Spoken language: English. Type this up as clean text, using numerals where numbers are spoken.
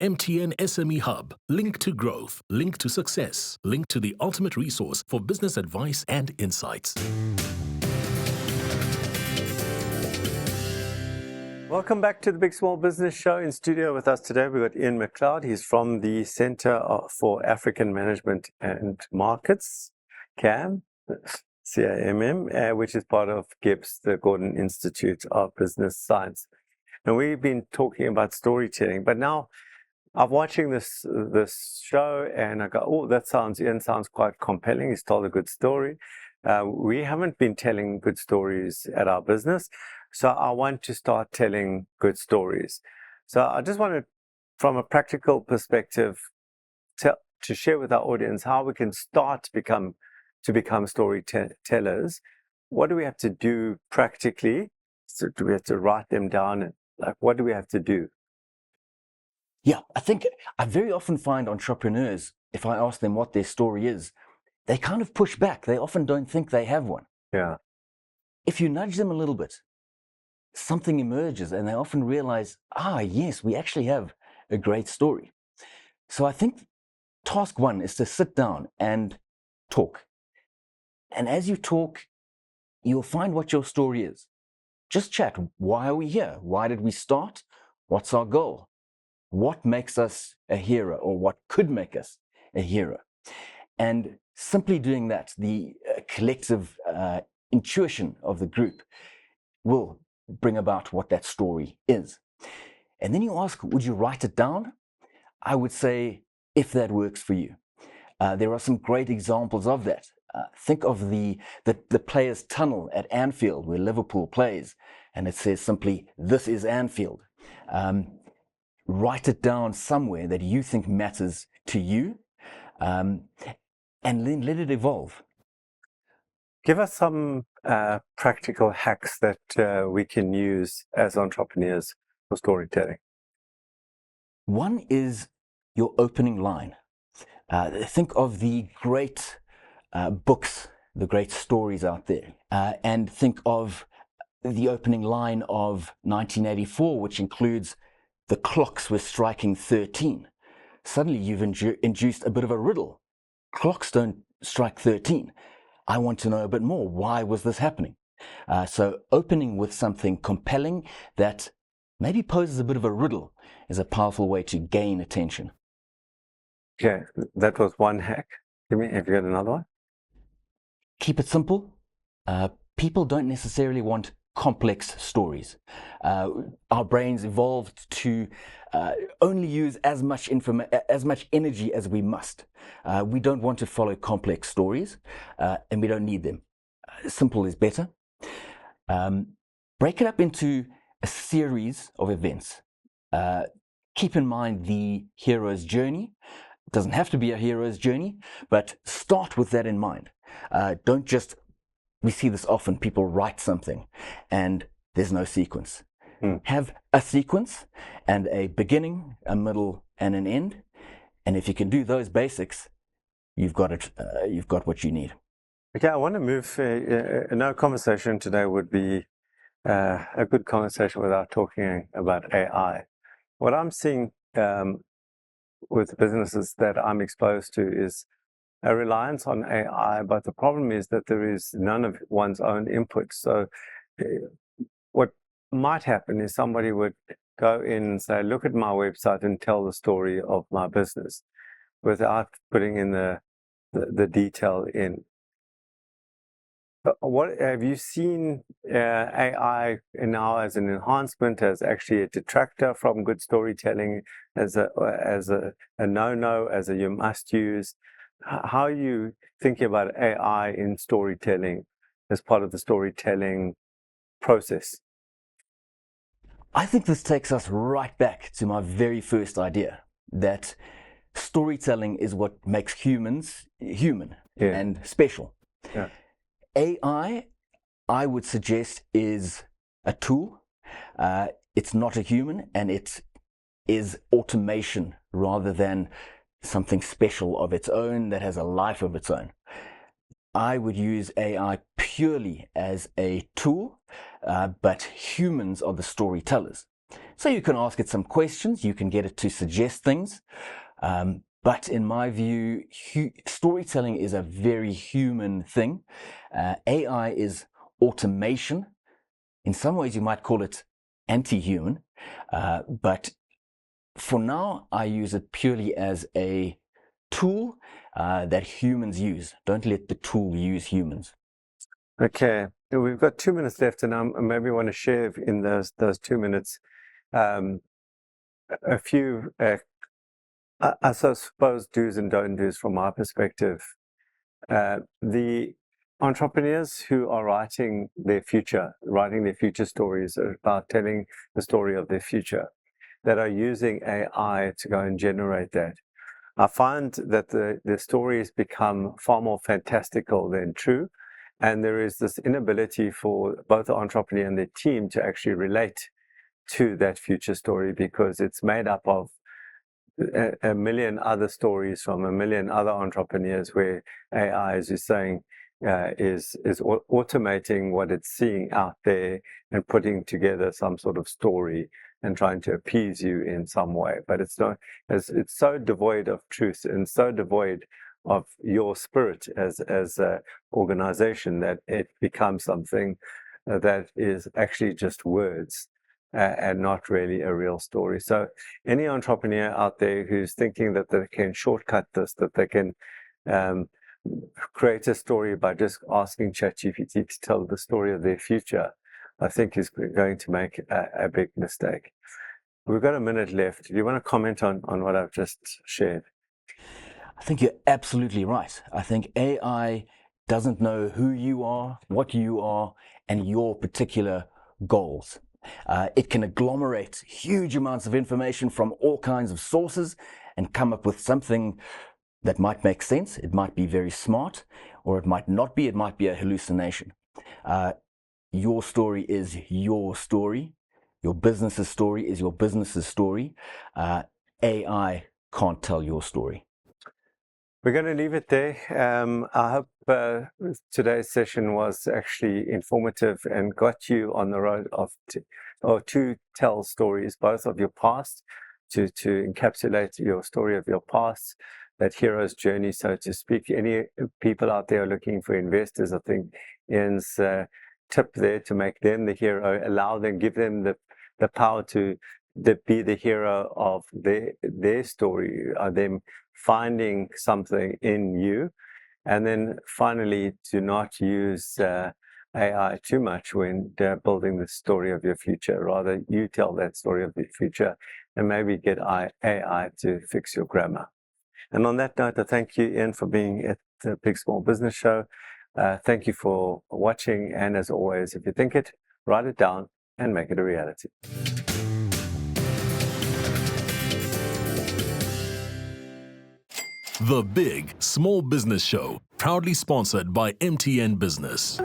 MTN SME Hub. Link to growth. Link to success. Link to the ultimate resource for business advice and insights. Welcome back to the Big Small Business Show. In studio with us today, we've got Ian Macleod. He's from the Center for African Management and Markets, CAMM, CAMM, which is part of GIBS, the Gordon Institute of Business Science. And we've been talking about storytelling, but now I'm watching this show and I go, oh, Ian sounds quite compelling. He's told a good story. We haven't been telling good stories at our business. So I want to start telling good stories. So I just want to, from a practical perspective, to share with our audience how we can start to become storytellers. What do we have to do practically? So do we have to write them down? And what do we have to do? Yeah, I think I very often find entrepreneurs, if I ask them what their story is, they kind of push back. They often don't think they have one. Yeah. If you nudge them a little bit, something emerges and they often realize, yes, we actually have a great story. So I think task one is to sit down and talk. And as you talk, you'll find what your story is. Just chat. Why are we here? Why did we start? What's our goal? What makes us a hero, or what could make us a hero? And simply doing that, the collective intuition of the group will bring about what that story is. And then you ask, would you write it down? I would say, if that works for you. There are some great examples of that. Think of the players' tunnel at Anfield, where Liverpool plays, and it says simply, "This is Anfield." Write it down somewhere that you think matters to you, and then let it evolve. Give us some practical hacks that we can use as entrepreneurs for storytelling. One is your opening line. Think of the great books, the great stories out there, and think of the opening line of 1984, which includes the clocks were striking 13. Suddenly you've induced a bit of a riddle. Clocks don't strike 13. I want to know a bit more. Why was this happening? So opening with something compelling that maybe poses a bit of a riddle is a powerful way to gain attention. Okay, that was one hack. Have you got another one? Keep it simple. People don't necessarily want complex stories. Our brains evolved to only use as much energy as we must. We don't want to follow complex stories, and we don't need them. Simple is better. Break it up into a series of events. Keep in mind the hero's journey. It doesn't have to be a hero's journey, but start with that in mind. Don't just, we see this often, people write something and there's no sequence. Have a sequence and a beginning, a middle, and an end. And if you can do those basics, you've got it. You've got what you need. Okay, I want to move. No conversation today would be a good conversation without talking about AI. What I'm seeing with businesses that I'm exposed to is a reliance on AI, but the problem is that there is none of one's own input. So what might happen is somebody would go in and say, look at my website and tell the story of my business without putting in the detail in. What have you seen AI now as an enhancement, as actually a detractor from good storytelling, as a no-no, as a you must use? How are you thinking about AI in storytelling as part of the storytelling process? I think this takes us right back to my very first idea, that storytelling is what makes humans human and special. Yeah. AI, I would suggest, is a tool. It's not a human, and it is automation rather than something special of its own that has a life of its own. I would use AI purely as a tool, but humans are the storytellers. So you can ask it some questions, you can get it to suggest things. But in my view, storytelling is a very human thing. AI is automation. In some ways, you might call it anti-human. But for now, I use it purely as a tool that humans use. Don't let the tool use humans. Okay, we've got 2 minutes left, and I maybe want to share in those 2 minutes a few, I suppose, do's and don't do's from my perspective. The entrepreneurs who are writing their future stories about telling the story of their future, that are using AI to go and generate that, I find that the stories become far more fantastical than true. And there is this inability for both the entrepreneur and the team to actually relate to that future story, because it's made up of a million other stories from a million other entrepreneurs, where AI, as you're saying, is automating what it's seeing out there and putting together some sort of story and trying to appease you in some way. But it's it's so devoid of truth and so devoid of your spirit as an organization, that it becomes something that is actually just words and not really a real story. So any entrepreneur out there who's thinking that they can shortcut this, that they can create a story by just asking ChatGPT to tell the story of their future, I think is going to make a big mistake. We've got a minute left. Do you want to comment on what I've just shared? I think you're absolutely right. I think AI doesn't know who you are, what you are, and your particular goals. It can agglomerate huge amounts of information from all kinds of sources and come up with something that might make sense. It might be very smart, or it might not be. It might be a hallucination. Your story is your story. Your business's story is your business's story. AI can't tell your story. We're going to leave it there. I hope today's session was actually informative and got you on the road to tell stories, both of your past, to encapsulate your story of your past, that hero's journey, so to speak. Any people out there looking for investors, I think Ian's tip there to make them the hero, allow them, give them the power to be the hero of their story, them finding something in you. And then finally, do not use AI too much when building the story of your future. Rather, you tell that story of your future and maybe get AI to fix your grammar. And on that note, I thank you, Ian, for being at the Big Small Business Show. Thank you for watching. And as always, if you think it, write it down and make it a reality. The Big Small Business Show, proudly sponsored by MTN Business.